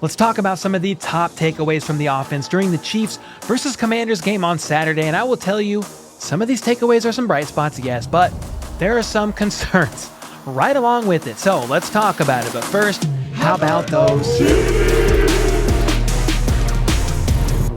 Let's talk about some of the top takeaways from the offense during the Chiefs versus Commanders game on Saturday, and I will tell you, some of these takeaways are some bright spots, yes, but there are some concerns right along with it. So let's talk about it. But first, how about those?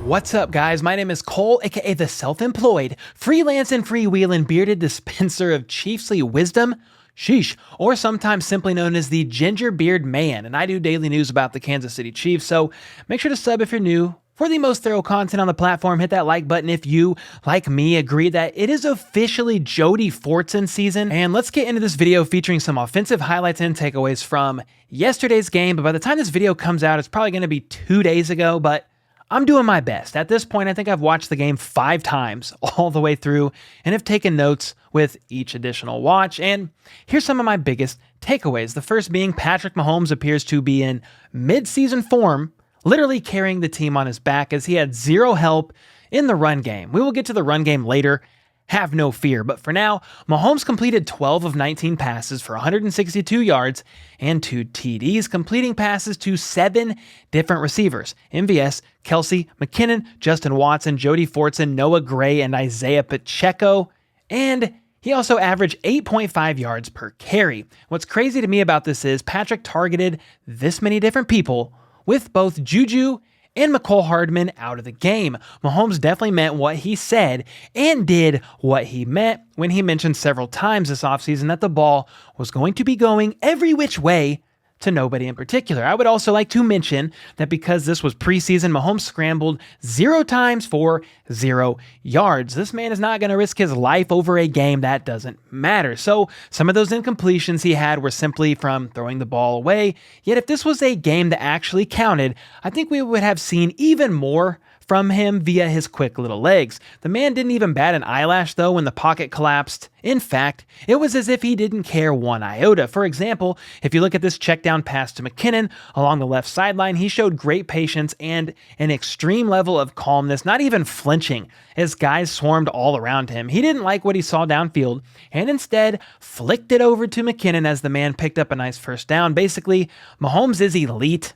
What's up, guys? My name is Cole, aka the self-employed, freelance and freewheeling bearded dispenser of Chiefsly wisdom, sheesh, or sometimes simply known as the Ginger Beard Man, and I do daily news about the Kansas City Chiefs, so make sure to sub if you're new. For the most thorough content on the platform, hit that like button if you, like me, agree that it is officially Jody Fortson season. And let's get into this video featuring some offensive highlights and takeaways from yesterday's game. But by the time this video comes out, it's probably going to be 2 days ago, but I'm doing my best. At this point, I think I've watched the game 5 times all the way through and have taken notes with each additional watch. And here's some of my biggest takeaways. The first being Patrick Mahomes appears to be in mid-season form, literally carrying the team on his back as he had zero help in the run game. We will get to the run game later, have no fear. But for now, Mahomes completed 12 of 19 passes for 162 yards and 2 TDs, completing passes to 7 different receivers: MVS, Kelsey, McKinnon, Justin Watson, Jody Fortson, Noah Gray, and Isaiah Pacheco. And he also averaged 8.5 yards per carry. What's crazy to me about this is Patrick targeted this many different people with both Juju and McCole Hardman out of the game. Mahomes definitely meant what he said and did what he meant when he mentioned several times this offseason that the ball was going to be going every which way to nobody in particular. I would also like to mention that because this was preseason, Mahomes scrambled 0 times for 0 yards. This man is not going to risk his life over a game that doesn't matter. So some of those incompletions he had were simply from throwing the ball away. Yet if this was a game that actually counted, I think we would have seen even more from him via his quick little legs. The man didn't even bat an eyelash though when the pocket collapsed. In fact, it was as if he didn't care one iota. For example, if you look at this check down pass to McKinnon along the left sideline, he showed great patience and an extreme level of calmness, not even flinching as guys swarmed all around him. He didn't like what he saw downfield and instead flicked it over to McKinnon as the man picked up a nice first down. Basically, Mahomes is elite.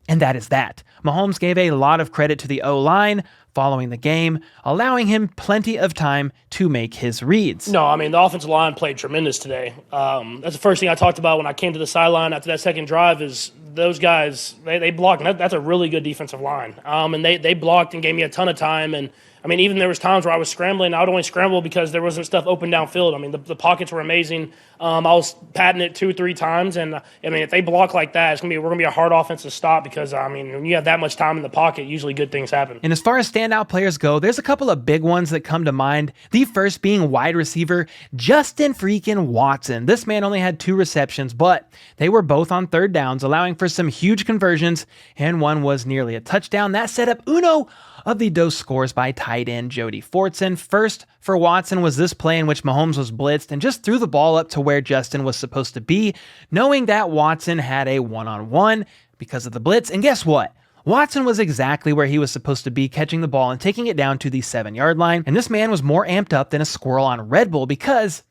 And that is that. Mahomes gave a lot of credit to the O-line following the game, allowing him plenty of time to make his reads. No, I mean, the offensive line played tremendous today. That's the first thing I talked about when I came to the sideline after that second drive is those guys, they blocked. That's a really good defensive line. And they blocked and gave me a ton of time. And, I mean, even there was times where I was scrambling. I would only scramble because there wasn't stuff open downfield. I mean, the pockets were amazing. I was patting it 2-3 times. And, I mean, if they block like that, we're going to be a hard offense to stop because, I mean, when you have that much time in the pocket, usually good things happen. And as far as standout players go, there's a couple of big ones that come to mind. The first being wide receiver Justin freaking Watson. This man only had 2 receptions, but they were both on third downs, allowing for some huge conversions, and one was nearly a touchdown. That set up uno of the dos scores by tight end Jody Fortson. First for Watson was this play in which Mahomes was blitzed and just threw the ball up to where Justin was supposed to be, knowing that Watson had a one-on-one because of the blitz. And guess what? Watson was exactly where he was supposed to be, catching the ball and taking it down to the 7-yard line. And this man was more amped up than a squirrel on Red Bull because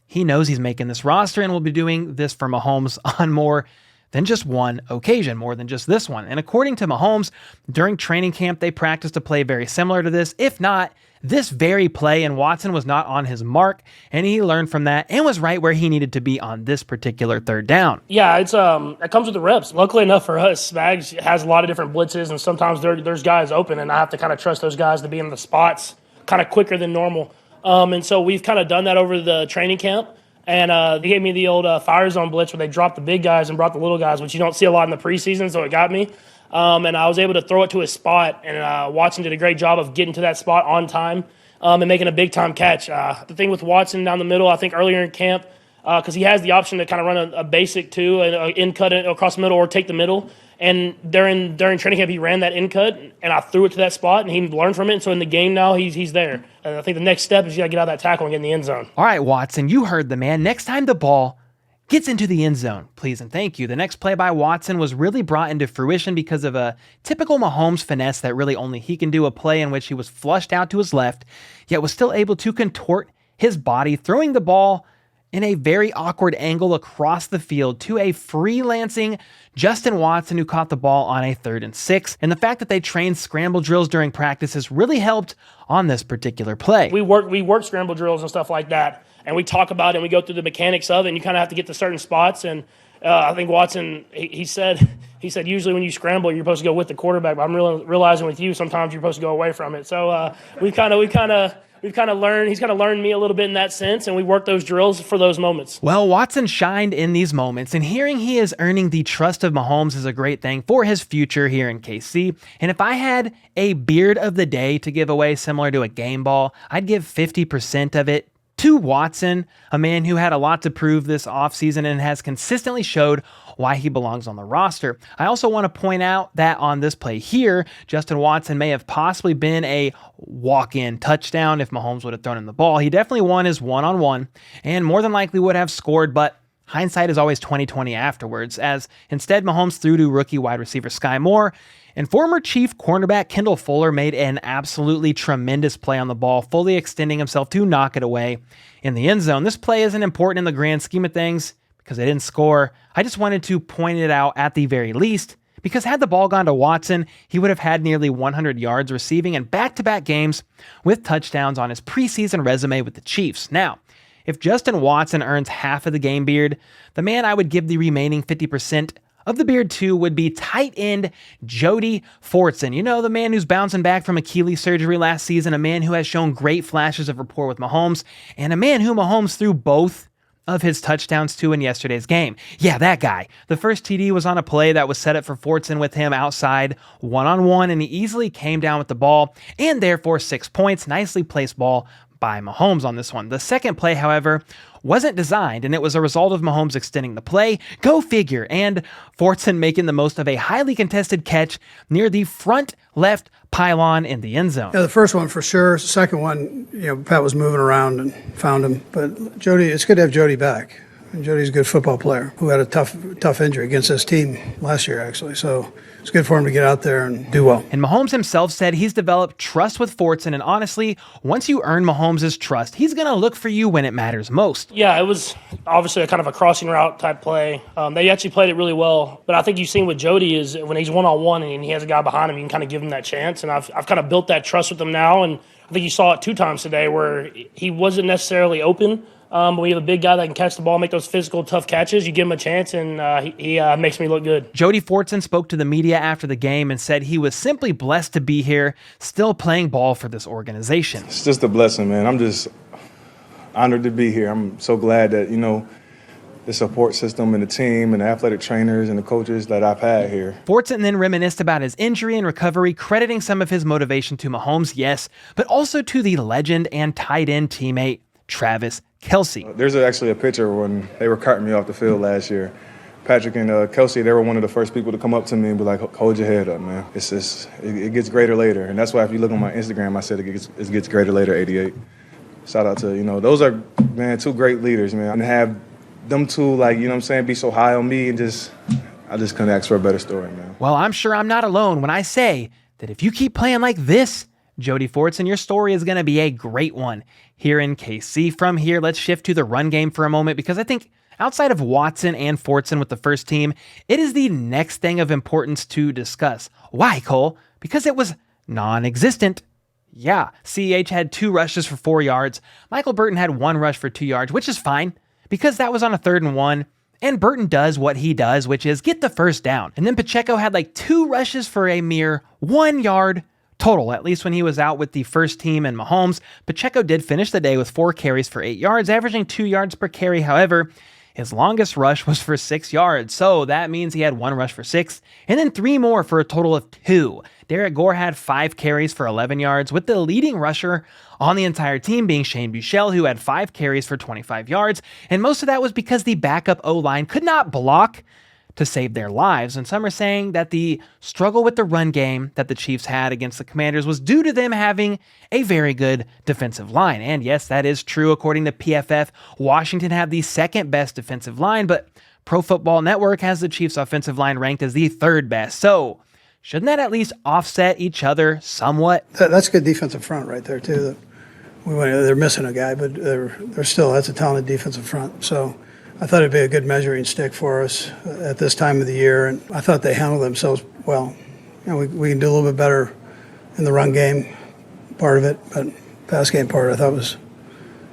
he knows he's making this roster and will be doing this for Mahomes on more than just one occasion, more than just this one. And according to Mahomes, during training camp, they practiced a play very similar to this, if not this very play, and Watson was not on his mark, and he learned from that and was right where he needed to be on this particular third down. Yeah, it's it comes with the reps. Luckily enough for us, Spags has a lot of different blitzes, and sometimes there's guys open, and I have to kind of trust those guys to be in the spots kind of quicker than normal. And so we've kind of done that over the training camp. And they gave me the old fire zone blitz where they dropped the big guys and brought the little guys, which you don't see a lot in the preseason, so it got me. And I was able to throw it to a spot, and Watson did a great job of getting to that spot on time and making a big-time catch. The thing with Watson down the middle, I think earlier in camp, because he has the option to kind of run a basic two, and in cut it across the middle or take the middle. And during training camp, he ran that in cut, and I threw it to that spot, and he learned from it. And so in the game now, he's there. And I think the next step is you got to get out of that tackle and get in the end zone. All right, Watson, you heard the man. Next time the ball gets into the end zone, please and thank you. The next play by Watson was really brought into fruition because of a typical Mahomes finesse that really only he can do, a play in which he was flushed out to his left, yet was still able to contort his body, throwing the ball in a very awkward angle across the field to a freelancing Justin Watson who caught the ball on a 3rd and 6. And the fact that they trained scramble drills during practices really helped on this particular play. We work scramble drills and stuff like that, and we talk about it and we go through the mechanics of it, and you kind of have to get to certain spots. And I think Watson, he said usually when you scramble, you're supposed to go with the quarterback, but I'm realizing with you, sometimes you're supposed to go away from it. So we've kind of learned, he's kind of learned me a little bit in that sense, and we work those drills for those moments. Well, Watson shined in these moments, and hearing he is earning the trust of Mahomes is a great thing for his future here in KC. And if I had a beard of the day to give away similar to a game ball, I'd give 50% of it to Watson, a man who had a lot to prove this offseason and has consistently showed why he belongs on the roster. I also want to point out that on this play here, Justin Watson may have possibly been a walk-in touchdown if Mahomes would have thrown him the ball. He definitely won his one-on-one and more than likely would have scored, but hindsight is always 20/20 afterwards, as instead Mahomes threw to rookie wide receiver Sky Moore, and former Chief cornerback Kendall Fuller made an absolutely tremendous play on the ball, fully extending himself to knock it away in the end zone. This play isn't important in the grand scheme of things because they didn't score. I just wanted to point it out at the very least, because had the ball gone to Watson, he would have had nearly 100 yards receiving in back-to-back games with touchdowns on his preseason resume with the Chiefs. Now, if Justin Watson earns half of the game beard, the man I would give the remaining 50% of the beard to would be tight end Jody Fortson. You know, the man who's bouncing back from Achilles surgery last season, a man who has shown great flashes of rapport with Mahomes, and a man who Mahomes threw both of his touchdowns to in yesterday's game. Yeah, that guy. The first TD was on a play that was set up for Fortson with him outside one-on-one, and he easily came down with the ball, and therefore 6 points. Nicely placed ball by Mahomes on this one. The second play, however, wasn't designed, and it was a result of Mahomes extending the play. Go figure. And Fortson making the most of a highly contested catch near the front left pylon in the end zone. Yeah, the first one for sure. The second one, Pat was moving around and found him. But Jody, it's good to have Jody back. And Jody's a good football player who had a tough injury against this team last year, actually. So it's good for him to get out there and do well. And Mahomes himself said he's developed trust with Fortson, and honestly, once you earn Mahomes' trust, he's going to look for you when it matters most. Yeah, it was obviously a kind of a crossing route type play. They actually played it really well, but I think you've seen with Jody is when he's one-on-one and he has a guy behind him, you can kind of give him that chance, and I've kind of built that trust with him now, and I think you saw it 2 times today where he wasn't necessarily open. But we have a big guy that can catch the ball, make those physical, tough catches. You give him a chance, and he makes me look good. Jody Fortson spoke to the media after the game and said he was simply blessed to be here, still playing ball for this organization. It's just a blessing, man. I'm just honored to be here. I'm so glad that, the support system and the team and the athletic trainers and the coaches that I've had here. Fortson then reminisced about his injury and recovery, crediting some of his motivation to Mahomes, yes, but also to the legend and tight end teammate, Travis Kelce. There's actually a picture when they were carting me off the field last year. Patrick and Kelce, they were one of the first people to come up to me and be like, hold your head up, man. It gets greater later. And that's why if you look on my Instagram, I said it gets greater later, 88. Shout out to, those are, man, 2 great leaders, man. And have them 2, be so high on me and I just couldn't ask for a better story, man. Well, I'm sure I'm not alone when I say that if you keep playing like this, Jody Fortson, your story is going to be a great one here in KC. From here, let's shift to the run game for a moment, because I think outside of Watson and Fortson with the first team, it is the next thing of importance to discuss. Why, Cole? Because it was non-existent. Yeah, CEH had 2 rushes for 4 yards. Michael Burton had 1 rush for 2 yards, which is fine because that was on a 3rd and 1. And Burton does what he does, which is get the first down. And then Pacheco had 2 rushes for a mere 1 yard total, at least when he was out with the first team and Mahomes. Pacheco did finish the day with 4 carries for 8 yards, averaging 2 yards per carry. However, his longest rush was for 6 yards, so that means he had 1 rush for 6, and then 3 more for a total of 2. Derek Gore had 5 carries for 11 yards, with the leading rusher on the entire team being Shane Buechele, who had 5 carries for 25 yards, and most of that was because the backup O-line could not block to save their lives. And some are saying that the struggle with the run game that the Chiefs had against the Commanders was due to them having a very good defensive line. And yes, that is true. According to PFF, Washington had the 2nd best defensive line, but Pro Football Network has the Chiefs' offensive line ranked as the 3rd best. So shouldn't that at least offset each other somewhat? That's a good defensive front right there, too. they're missing a guy, but they're still, that's a talented defensive front. So I thought it'd be a good measuring stick for us at this time of the year, and I thought they handled themselves well. We can do a little bit better in the run game part of it, but pass game part I thought was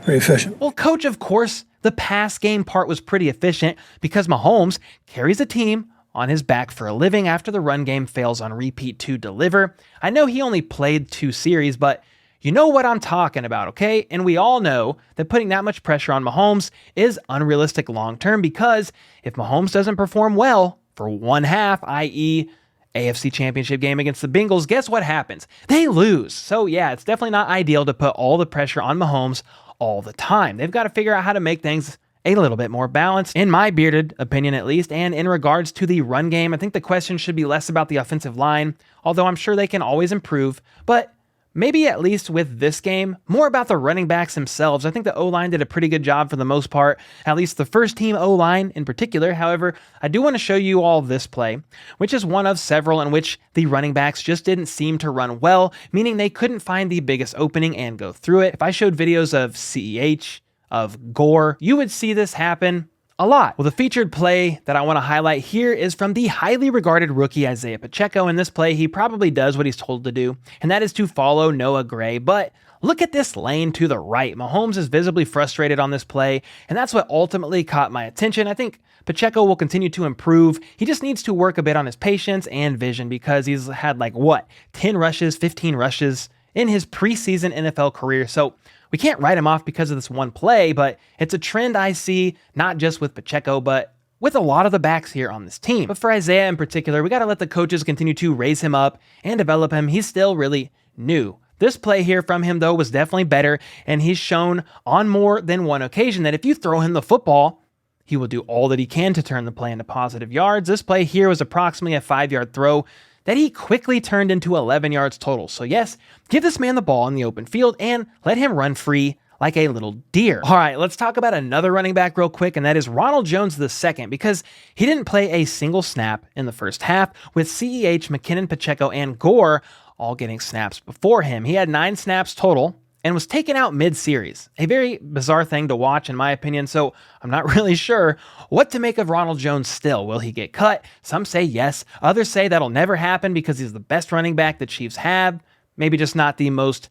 pretty efficient. Well, coach, of course, the pass game part was pretty efficient because Mahomes carries a team on his back for a living after the run game fails on repeat to deliver. I know he only played 2 series, but you know what I'm talking about, okay? And we all know that putting that much pressure on Mahomes is unrealistic long-term because if Mahomes doesn't perform well for one half, i.e., AFC Championship game against the Bengals, guess what happens? They lose. So yeah, it's definitely not ideal to put all the pressure on Mahomes all the time. They've got to figure out how to make things a little bit more balanced, in my bearded opinion at least. And in regards to the run game, I think the question should be less about the offensive line, although I'm sure they can always improve, but maybe at least with this game, more about the running backs themselves. I think the O-line did a pretty good job for the most part, at least the first team O-line in particular. However, I do want to show you all this play, which is one of several in which the running backs just didn't seem to run well, meaning they couldn't find the biggest opening and go through it. If I showed videos of CEH, of Gore, you would see this happen a lot. Well, the featured play that I want to highlight here is from the highly regarded rookie Isaiah Pacheco. In this play, he probably does what he's told to do, and that is to follow Noah Gray. But look at this lane to the right. Mahomes is visibly frustrated on this play, and that's what ultimately caught my attention. I think Pacheco will continue to improve. He just needs to work a bit on his patience and vision because he's had 10 rushes, 15 rushes in his preseason NFL career. So we can't write him off because of this one play, but it's a trend I see not just with Pacheco, but with a lot of the backs here on this team. But for Isaiah in particular, we got to let the coaches continue to raise him up and develop him. He's still really new. This play here from him, though, was definitely better, and he's shown on more than one occasion that if you throw him the football, he will do all that he can to turn the play into positive yards. This play here was approximately a 5-yard throw that he quickly turned into 11 yards total. So yes, give this man the ball in the open field and let him run free like a little deer. All right, let's talk about another running back real quick, and that is Ronald Jones II, because he didn't play a single snap in the first half, with CEH, McKinnon, Pacheco, and Gore all getting snaps before him. He had 9 snaps total and was taken out mid-series. A very bizarre thing to watch, in my opinion, so I'm not really sure what to make of Ronald Jones still. Will he get cut? Some say yes. Others say that'll never happen because he's the best running back the Chiefs have, maybe just not the most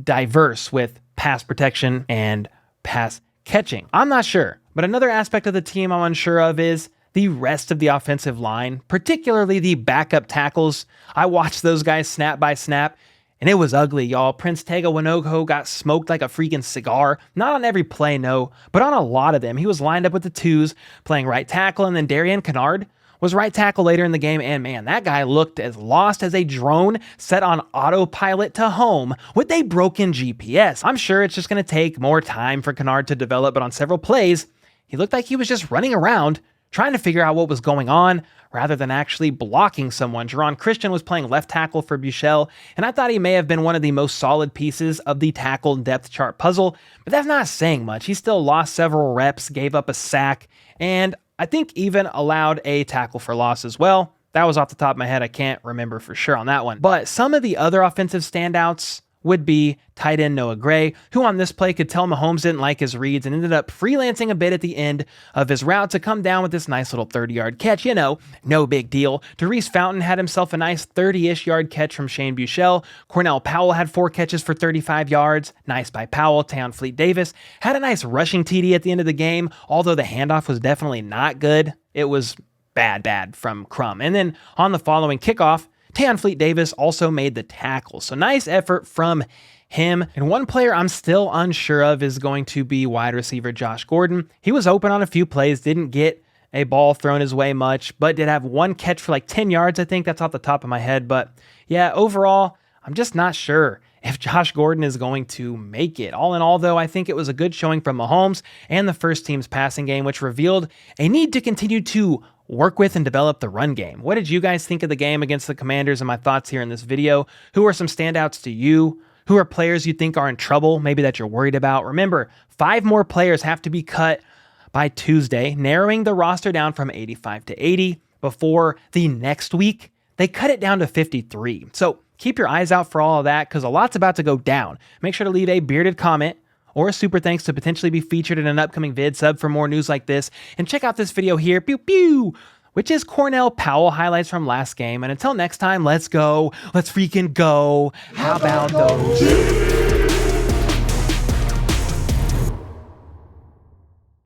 diverse with pass protection and pass catching. I'm not sure, but another aspect of the team I'm unsure of is the rest of the offensive line, particularly the backup tackles. I watched those guys snap by snap, and it was ugly, y'all. Prince Tega Winogo got smoked like a freaking cigar. Not on every play, no, but on a lot of them. He was lined up with the twos, playing right tackle, and then Darian Kennard was right tackle later in the game, and man, that guy looked as lost as a drone set on autopilot to home with a broken GPS. I'm sure it's just going to take more time for Kennard to develop, but on several plays, he looked like he was just running around trying to figure out what was going on rather than actually blocking someone. Jerron Christian was playing left tackle for Buechele, and I thought he may have been one of the most solid pieces of the tackle depth chart puzzle, but that's not saying much. He still lost several reps, gave up a sack, and I think even allowed a tackle for loss as well. That was off the top of my head. I can't remember for sure on that one. But some of the other offensive standouts would be tight end Noah Gray, who on this play could tell Mahomes didn't like his reads and ended up freelancing a bit at the end of his route to come down with this nice little 30-yard catch. You know, no big deal. DeRuse Fountain had himself a nice 30-ish yard catch from Shane Buechele. Cornell Powell had 4 catches for 35 yards. Nice by Powell. Tayon Fleet-Davis had a nice rushing TD at the end of the game, although the handoff was definitely not good. It was bad from Crum. And then on the following kickoff, Tayon Fleet-Davis also made the tackle. So nice effort from him. And one player I'm still unsure of is going to be wide receiver Josh Gordon. He was open on a few plays, didn't get a ball thrown his way much, but did have 1 catch for 10 yards, I think. That's off the top of my head. But yeah, overall, I'm just not sure if Josh Gordon is going to make it. All in all, though, I think it was a good showing from Mahomes and the first team's passing game, which revealed a need to continue to work with and develop the run game. What did you guys think of the game against the Commanders and my thoughts here in this video? Who are some standouts to you? Who are players you think are in trouble, maybe that you're worried about? Remember, 5 more players have to be cut by Tuesday, narrowing the roster down from 85 to 80 before the next week. they cut it down to 53. So keep your eyes out for all of that because a lot's about to go down. Make sure to leave a bearded comment or a super thanks to potentially be featured in an upcoming vid. Sub for more news like this. And check out this video here, pew pew, which is Cornell Powell highlights from last game. And until next time, let's go. Let's freaking go. How about those?